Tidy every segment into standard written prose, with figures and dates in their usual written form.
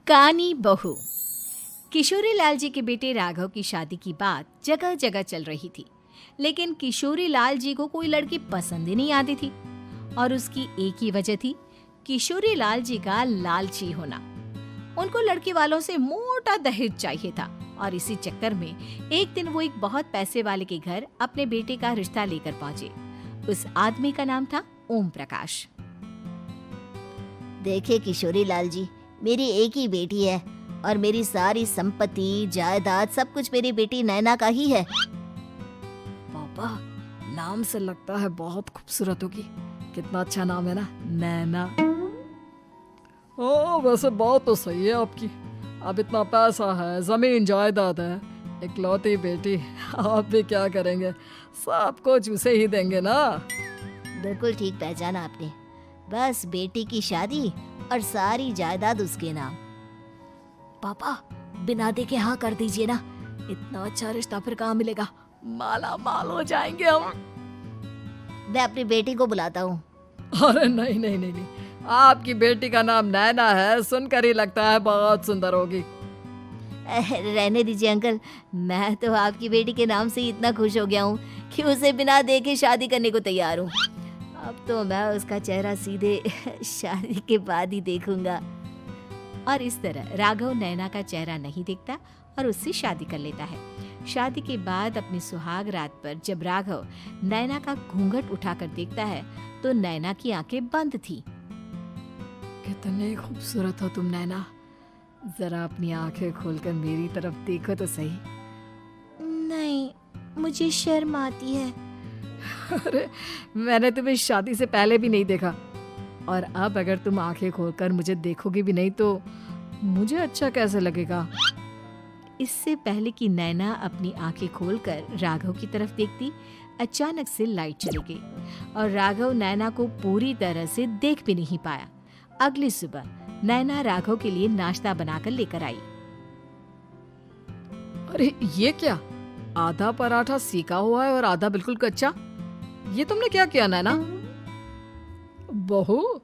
कानी बहू। किशोरी लाल जी के बेटे राघव की शादी की बात जगह जगह चल रही थी, लेकिन किशोरी लाल जी को कोई लड़की पसंद ही नहीं आती थी। और उसकी एक ही वजह थी, किशोरी लाल जी का लालची होना। उनको लड़की वालों से मोटा दहेज चाहिए था और इसी चक्कर में एक दिन वो एक बहुत पैसे वाले के घर अपने बेटे का रिश्ता लेकर पहुंचे। उस आदमी का नाम था ओम प्रकाश। देखे किशोरी लाल जी, मेरी एक ही बेटी है और मेरी सारी संपत्ति जायदाद सब कुछ मेरी बेटी नैना का ही है। पापा, नाम से लगता है बहुत खूबसूरत होगी। कितना अच्छा नाम है ना, नैना। ओ, वैसे बात तो सही है आपकी। अब इतना पैसा है, जमीन जायदाद है, इकलौती बेटी, आप भी क्या करेंगे? सब कुछ उसे ही देंगे ना। बिल्कुल ठीक पहचाना आपने। बस बेटी की शादी और सारी जायदाद उसके नाम। पापा, बिना देखे हाँ कर दीजिए ना। इतना अच्छा रिश्ता फिर कहाँ मिलेगा? माला माल हो जाएंगे हम। मैं अपनी बेटी को बुलाता हूँ। अरे नहीं नहीं नहीं नहीं, आपकी बेटी का नाम नैना है, सुनकर ही लगता है बहुत सुंदर होगी। रहने दीजिए अंकल, मैं तो आपकी बेटी के नाम से ही इतना खुश हो गया हूँ कि उसे बिना देखे शादी करने को तैयार हूँ। अब तो मैं उसका चेहरा सीधे शादी के बाद ही देखूंगा। और इस तरह राघव नैना का चेहरा नहीं देखता और उससे शादी कर लेता है। शादी के बाद अपनी सुहाग रात पर जब राघव नैना का घूंघट उठाकर देखता है तो नैना की आंखें बंद थी। कितनी खूबसूरत हो तुम नैना, जरा अपनी आंखें खोलकर मेरी तरफ देखो तो सही। नहीं, मुझे शर्म आती है। अरे, मैंने तुम्हें शादी से पहले भी नहीं देखा, और अब अगर तुम आंखें खोलकर मुझे देखोगी भी नहीं तो मुझे अच्छा कैसे लगेगा? इससे पहले कि नैना अपनी आंखें खोलकर राघव की तरफ देखती, अचानक से लाइट चली गई और राघव नैना को पूरी तरह से देख भी नहीं पाया। अगली सुबह नैना राघव के लिए नाश्ता बनाकर लेकर आई। अरे ये क्या, आधा पराठा सीका हुआ है और आधा बिल्कुल कच्चा। ये तुमने क्या किया नैना? बहू,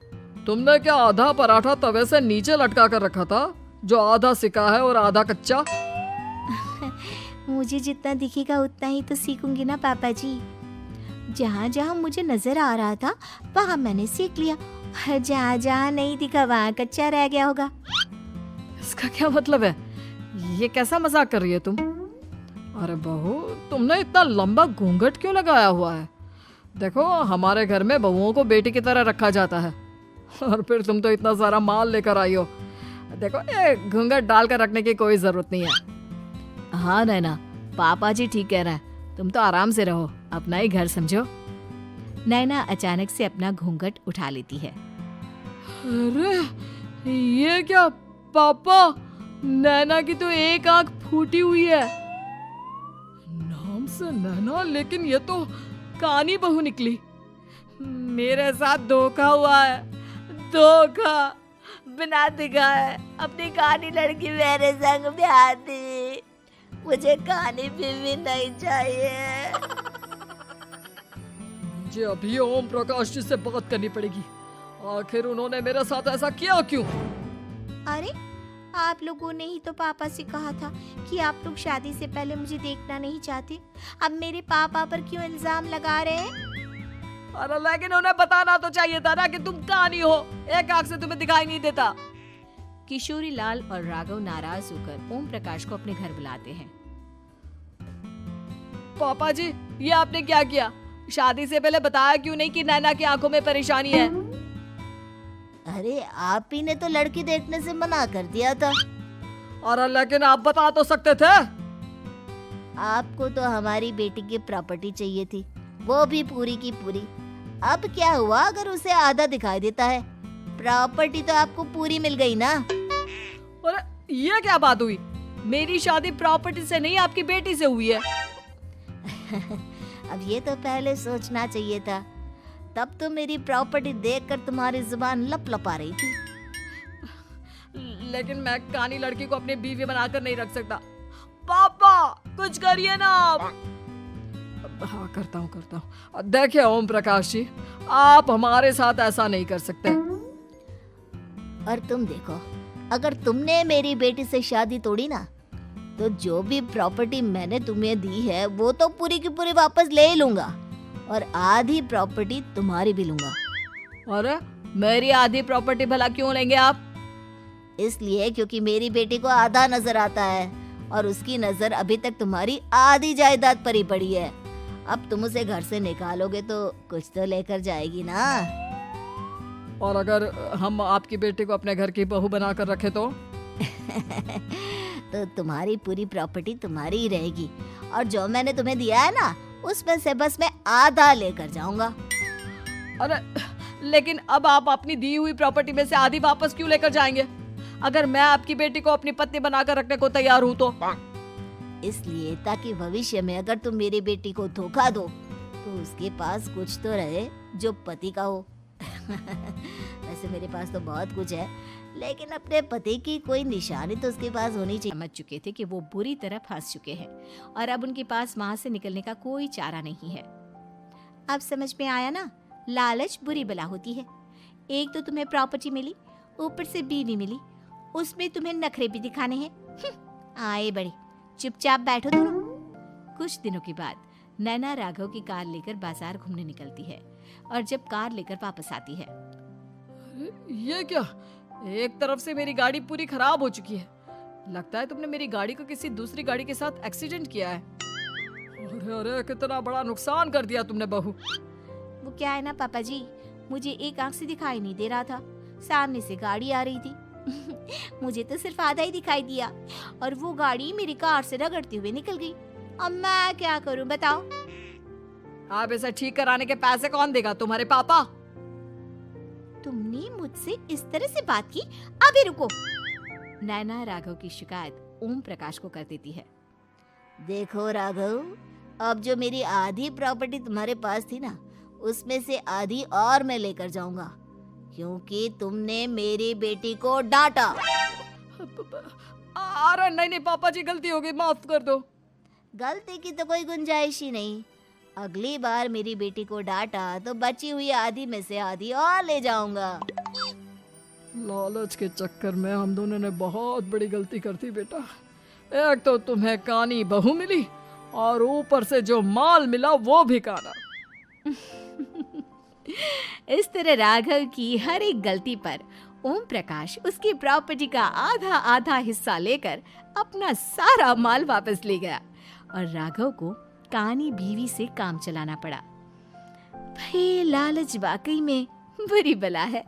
तुमने क्या आधा पराठा तवे से नीचे लटका कर रखा था, जो आधा सिका है और आधा कच्चा? मुझे जितना दिखेगा उतना ही तो सीखूंगी ना पापा जी। जहाँ जहाँ मुझे नजर आ रहा था वहाँ मैंने सीख लिया, जहाँ जहाँ नहीं दिखा वहाँ कच्चा रह गया होगा। इसका क्या मतलब है? ये कैसा मजाक कर रही है तुम? अरे बहू, तुमने इतना लंबा घूंघट क्यों लगाया हुआ है? देखो, हमारे घर में बहुओं को बेटी की तरह रखा जाता है, और फिर तुम तो इतना सारा माल लेकर आई हो। देखो, ये घूंघट डालकर रखने की कोई जरूरत नहीं है। हाँ नैना, पापा जी ठीक कह रहे हैं, तुम तो आराम से रहो, अपना ही घर समझो। नैना अचानक से अपना घूंघट उठा लेती है। अरे ये क्या पापा, नैना की तो एक आंख फूटी हुई है। नाम से नैना, लेकिन ये तो कानी बहू निकली। मेरे साथ धोखा हुआ है, धोखा। बिना दिखाए अपनी कानी लड़की मेरे संग ब्याह दी। मुझे कानी बीवी नहीं चाहिए। मुझे अभी ओम प्रकाश जी से बात करनी पड़ेगी। आखिर उन्होंने मेरे साथ ऐसा किया क्यों? अरे, आप लोगों ने ही तो पापा से कहा था कि आप लोग शादी से पहले मुझे देखना नहीं चाहते। अब मेरे पापा पर क्यों इल्जाम लगा रहे हैं? अरे लेकिन उन्हें बताना तो चाहिए था ना कि तुम कानी हो, एक आंख से तुम्हें दिखाई नहीं देता। किशोरी लाल और राघव नाराज होकर ओम प्रकाश को अपने घर बुलाते हैं। पापा जी, ये आपने क्या किया? शादी से पहले बताया क्यों नहीं कि नैना की आंखों में परेशानी है? अरे, आप ही ने तो लड़की देखने से मना कर दिया था। अरे लेकिन आप बता तो सकते थे। आपको तो हमारी बेटी की प्रॉपर्टी चाहिए थी, वो भी पूरी की पूरी। अब क्या हुआ अगर उसे आधा दिखाई देता है? प्रॉपर्टी तो आपको पूरी मिल गई ना। अरे ये क्या बात हुई? मेरी शादी प्रॉपर्टी से नहीं, आपकी बेटी से हुई है। अब ये तो पहले सोचना चाहिए था, तब तो मेरी प्रॉपर्टी देखकर तुम्हारी जुबान लप लपा रही थी। लेकिन मैं कानी लड़की को अपनी बीवी बनाकर नहीं रख सकता। पापा, कुछ करिए ना आप। हाँ, करता हूँ। देखिए ओम प्रकाश जी, आप हमारे साथ ऐसा नहीं कर सकते। और तुम देखो, अगर तुमने मेरी बेटी से शादी तोड़ी ना, तो जो भी प्रॉपर्टी मैंने तुम्हें दी है वो तो पूरी की पूरी वापस ले ही लूंगा, और आधी प्रॉपर्टी तुम्हारी भी लूंगा। अरे मेरी आधी प्रॉपर्टी भला क्यों लेंगे आप? इसलिए क्योंकि मेरी बेटी को आधा नजर आता है और उसकी नजर अभी तक तुम्हारी आधी जायदाद पर ही पड़ी है। अब तुम उसे घर से निकालोगे तो कुछ तो लेकर जाएगी ना। और अगर हम आपकी बेटी को अपने घर की बहू बना कर रखे तो? तो तुम्हारी पूरी प्रॉपर्टी तुम्हारी ही रहेगी, और जो मैंने तुम्हें दिया है ना, उसमें से बस मैं आधा लेकर जाऊंगा। अरे लेकिन अब आप अपनी दी हुई प्रॉपर्टी में से आधी वापस क्यों लेकर जाएंगे? अगर मैं आपकी बेटी को अपनी पत्नी बनाकर रखने को तैयार हूँ तो? इसलिए ताकि भविष्य में अगर तुम मेरी बेटी को धोखा दो तो उसके पास कुछ तो रहे जो पति का हो। वैसे मेरे पास तो बहुत कुछ है, लेकिन अपने पति की कोई निशानी तो उसके पास होनी चाहिए। समझ चुके थे कि वो बुरी तरह फंस चुके हैं और अब उनके पास वहां से निकलने का कोई चारा नहीं है। अब समझ में आया ना, लालच बुरी बला होती है। एक तो तुम्हें प्रॉपर्टी मिली, ऊपर से बीवी मिली, उसमें तुम्हें नखरे भी दिखाने हैं। आए बड़े, चुपचाप बैठो दोनों। कुछ दिनों के बाद नैना राघव की कार लेकर बाजार घूमने निकलती है और जब कार लेकर वापस आती है, अरे ये क्या, एक तरफ से मेरी गाड़ी पूरी खराब हो चुकी है। लगता है तुमने मेरी गाड़ी को किसी दूसरी गाड़ी के साथ एक्सीडेंट किया है। अरे अरे कितना बड़ा नुकसान कर दिया तुमने बहू। वो क्या है ना पापा जी, मुझे एक आंख से दिखाई नहीं दे रहा था, सामने से गाड़ी आ रही थी। मुझे तो सिर्फ आधा ही दिखाई दिया और वो गाड़ी मेरी कार से रगड़ते हुए निकल गई। अब मैं क्या करूं बताओ? आप इसे ठीक कराने के पैसे कौन देगा? तुम्हारे पापा? तुमने मुझसे इस तरह से बात की? अभी रुको। नैना राघव की शिकायत ओम प्रकाश को कर देती है। देखो राघव, अब जो मेरी आधी प्रॉपर्टी तुम्हारे पास थी ना, उसमें से आधी और मैं लेकर जाऊंगा, क्योंकि तुमने मेरी बेटी को डांटा। अरे नहीं नहीं पापा जी, गलती हो गई, माफ कर दो। गलती की तो कोई गुंजाइश ही नहीं। अगली बार मेरी बेटी को डांटा तो बची हुई आधी में से आधी और ले जाऊंगा। लालच के चक्कर में हम दोनों ने बहुत बड़ी गलती कर दी बेटा। एक तो तुम्हें कानी बहू मिली और ऊपर से जो माल मिला वो भी काना। इस तरह राघव की हर एक गलती पर ओम प्रकाश उसकी प्रॉपर्टी का आधा आधा हिस्सा लेकर अपना सारा माल वापस ले गया और राघव को कानी बीवी से काम चलाना पड़ा। भाई लालच वाकई में बुरी बला है।